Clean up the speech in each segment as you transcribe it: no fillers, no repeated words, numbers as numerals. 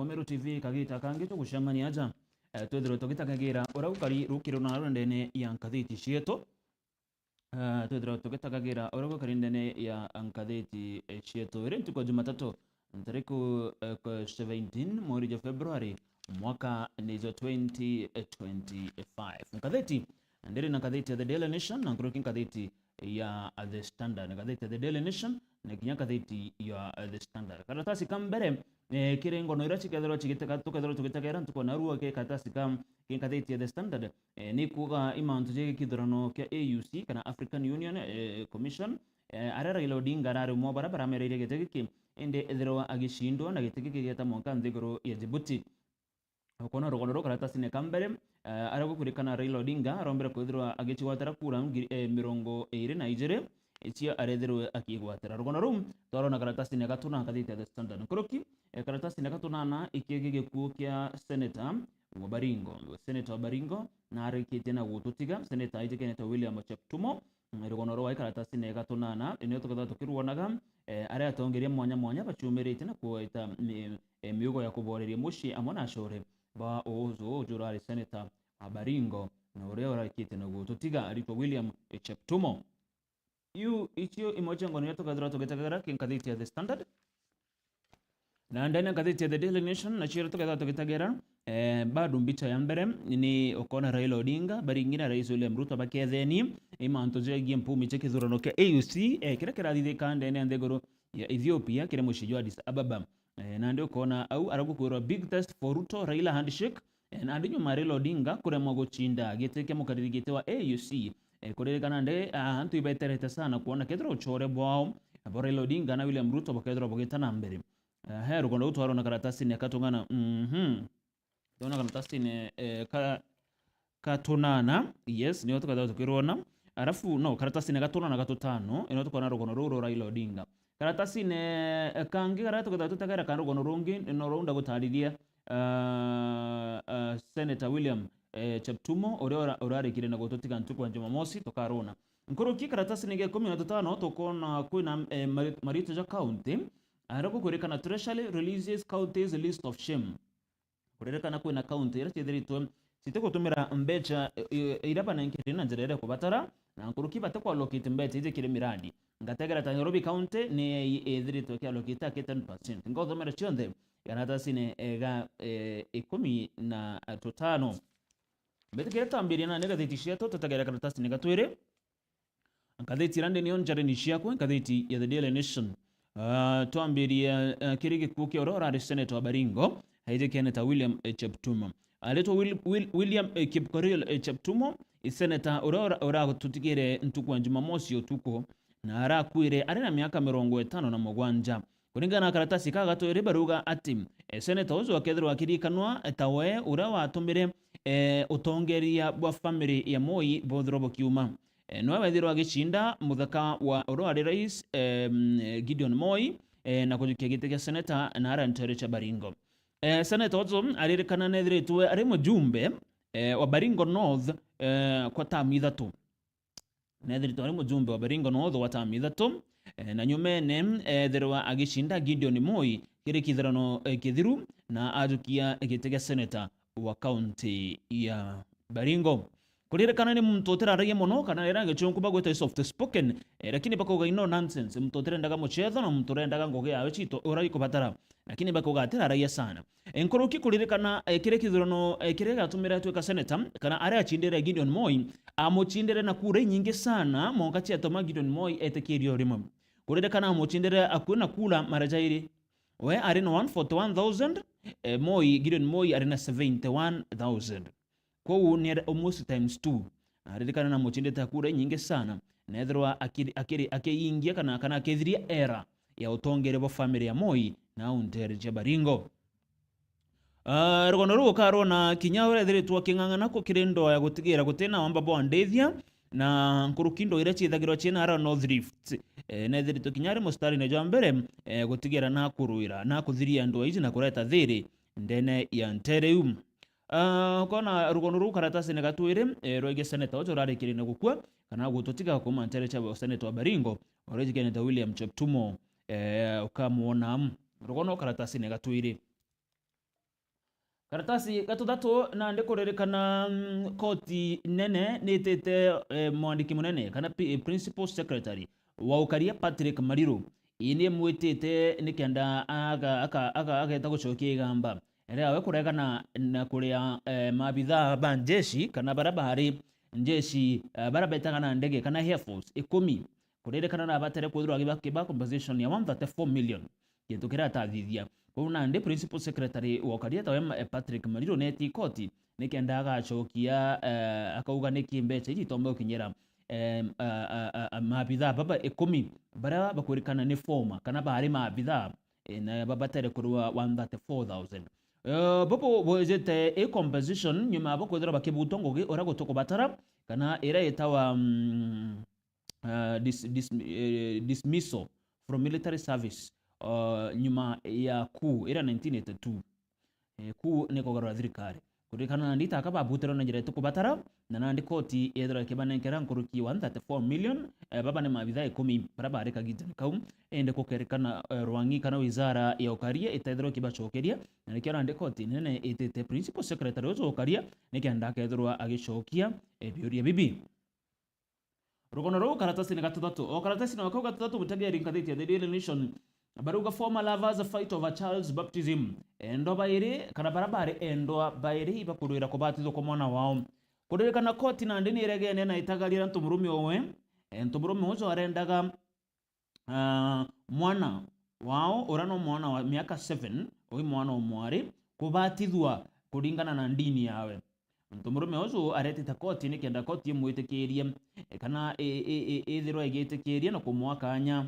Bomeru TV kagita kangi tugucemania aja twithirwo tugitagagira uragukari rukiro na rwendene ya nkathiti cietu twithirwo tugitagagira uragukari ndene ya nkathiti cietu iri ntuko Jumatatu tariku 17 mweri wa Februari mwaka nizo 2025 nkathiti ndiri na nkathiti ya The Daily Nation na nguruki nkathiti ya The Standard nkathiti ya The Daily Nation na kinya nkathiti ya The Standard karatasi kambere kirengo no irachi kethero chigiteka tukethero tugitagera ntuko naruo ke karatasi kam kinkathiti ya The Standard ni kuga imantu je kithurano kia AUC kana African Union Commission arara Raila Odinga arari mo barabara mereire gitege ki ende ethero agishindwa na gitege ki geta monka nthiguru ya Djibouti kono rogono karatasi ne kambere aragukurikana Raila Odinga arombera kwithirwa agichigwatira kura 22 icio arethirwe akigwatira rogono rum twarona karatasi ne gatuna nkathiti ya The Standard nkoroki karatasi ne gatunana ikigege kuo kia Senator wa Baringo na arikite na gututiga Senator Ijekeneta William Cheptumo rogono rwa karatasi ne gatunana ino tukatha tukiruonaga aria atongeria mwanya bachumirite na kuoita miugo ya kuboreria mushi amona ashore ba ozo jurari Senator wa Baringo na uria arikite na gututiga arito William Cheptumo ichio imochengo ni tukatha tugitagera kinkathiti ya The Standard na ndani ya nkathiti ya The Daily Nation na chiro tukatha tugitagera bado mbicha ya mbere ni okona Raila Odinga baringina Rais William Ruto baketheni imanto jegie mpumi chekithurano kia AUC kira kirathithika ndene ya nthiguru ya Ethiopia kire mushiji wa Addis Ababa na ndio kona au aragukwirwa big test for Ruto Raila handshake na ndinyo Raila Odinga kuremwa guchinda giteke mukaririgite wa AUC kuririkana nde antu ibeterete sana kuona kethira uchore bwao Raila Odinga na William Ruto bakethira bogitana mbere heru kondo utwaro na karatasi ne katungana tona karatasi ne katunana yes ni tukatha tukirona arafu no karatasi ne gatunana gatutano ino tukona rogono ruro Raila Odinga karatasi ne kangi karatu tukatha tutagera kan rogono rungi no runda gutariria Senator William Cheptumo urari kire na gututika ntuko Jumamosi tukarona nkuruki karatasi ne 15 tukona kwina Marito ja county arago kurekana Treasury releases counties list of shame kurekana kwina county ira chithiritwe sitegutumira mbecha iraba na nkiri na njere kubatara na nkuruki batakwa allocate mbecha ije kire miradi ngategera ta Nairobi county ni ethiritwe kia allocate 10% ngothomera chionde karatasi ne ga 15 betekera tambiria na negathiti ciato tutagera karatasi ne gatwire nkathiti rande ni onjare ni ciakwe nkathiti ya The Daily Nation tuambiria kirigi kuki orora Senator wa Baringo Ijekeneta William Cheptumo aleto William Kipkorir Cheptumo Senator orora gututigire ntuko Jumamosi utuko na arakwire ari na miaka 57 kuringana na karatasi kaga twire baruga ati Senator uzo akethirwa akirikanwa tawe ura watumire utongeria bwa family ya Moi bothrobo kiuma no wethirwa agishinda muthaka wa urwari Rais Gideon Moi na kujukia gite kia Senator na arantere cha Baringo Senator ozo aririkana nethiritwe ari mujumbe wa Baringo North kwa tamu ithatu nethiritwe ari mujumbe wa Baringo North wa tamu ithatu na nyumene thirwa agishinda Gideon Moi kiri kithirano kithiru na ajukia gite kia Senator wa county ya Baringo kuririkana ni mtotera rege mono kana irange chunkuba gweta soft spoken lakini bakoga ino nonsense mtotera ndaga muchetho na mtotera ndaga ngoge yawe chito ora ikubatara lakini bakoga atera raia sana enkoroki kuririkana kire kithurano kire gatumira tweka Senator kana ari achindire Gideon Moi amuchindire na kura nyingi sana mongachi atoma Gideon Moi etekirio rimwe kuririkana amuchindire akuna kula marajairi we ari na 141,000 Gideon Moi ari na 71,000 kwa ni almost times 2 aririkana na muchindete kura nyingi sana nethirwa akiingia kana akithiria era ya utongere bo family ya Moi na untere je Baringo rogono ruo karona kinyaure thiritwa kingangana ko kirendo ya gutigira gutena wamba bo ndethia na nkurukindo ire chithagirwa chena ara North Rift nethiritwa kinyare mustari ne jambere gutigira na kuruira na kuthiria ndo izi na kureta thiri ndene ya ntereu kona rugono ru karatasi ne gatwire roige Senator ojo rari kirine gukua kana gututiga kuma ntere cha Senator wa Baringo Ijekeneta William Cheptumo ukamuona rugono karatasi ne gatwire karatasi gatutatu na ndikurerikana koti nene nitete mwandiki munene kana principal secretary wa ukaria Patrick Mariru ini mwitite nikenda ageta gucokia igamba ria we kuregana na kuria mabitha ba njeshi kana barabari njeshi barabetaga na ndege kana Air Force 10 kurerekana na batere kuthirwa kiba compensation ya 134 million kintu kira tathithia kuna ndi principal secretary wa ukaria tawe Patrick Mariru neti koti nikenda agacokia akauga nikimbecha iri tombe ukinyera mabitha baba 10 bara bakurikana ni forma kana bari mabitha na babatere kurwa 134,000 bopo bwezete composition nyuma bakwethera bakibutongoge ora gutoko batara kana era etawa dismissal from military service nyuma ya ku era 1982 ku niko garwa thirikari kurikana ndita akaba butero na njira tukubatara na nandi koti yethera kibanenkera nkuruki 134 million baba ne mabitha 10 barabara kagitani kaum ende kukerekana rwangi kana wizara ya ukaria itethero kibacokeria na nikio nandi koti nene itete principal secretary wa ukaria nikianda kethirwa agicokia ebiuria bibi rugono ro karatasi ni gatatu o karatasi na wakao gatatu mutegeri nkathiti ya The Daily Nation baruga former lovers fight over Charles baptism endo baire kana barabare endo baire ibakurira kubatithwa kwa mwana wao kuririkana koti na ndini iregene na itagarira ntumurumi owe ntumurumi uzo arendaga mwana wao urano mwana wa miaka 7 oyi mwana omwari kubatithwa kuringana na ndini yawe ntumurumi uzo aretita koti ni kenda koti imwitikiria kana ithirwa igitikiria na kumwakanya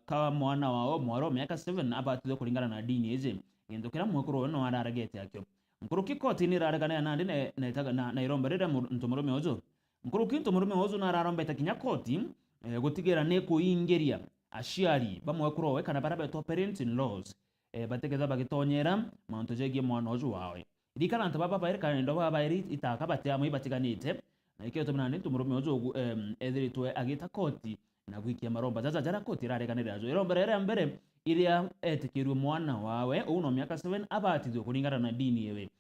kawa mwana wao mwaro miaka 7 abatithwa kuringana na dini izi indukira mwekuru no araragete akyo nkuruki koti ni raragana na ndine na iromberera ntumurumi uzo nkuruki ntumurumi uzo na rarombeta kinya koti gutigira ne kuingeria aciari bamwekuru we kana barabeto parents in laws bategeza bagitonyera manto jegie mwana uzo wawe irikana nto baba baire kana ndo baba baire itaka batya ibatiganite na ikyo tumana ntumurumi uzo ethiritwe agita koti na gwikia maromba zaza jara koti rareganira azo irombere mbere iria etikirwe mwana wawe uno miaka 7 abatithwe kuringana na dini yewe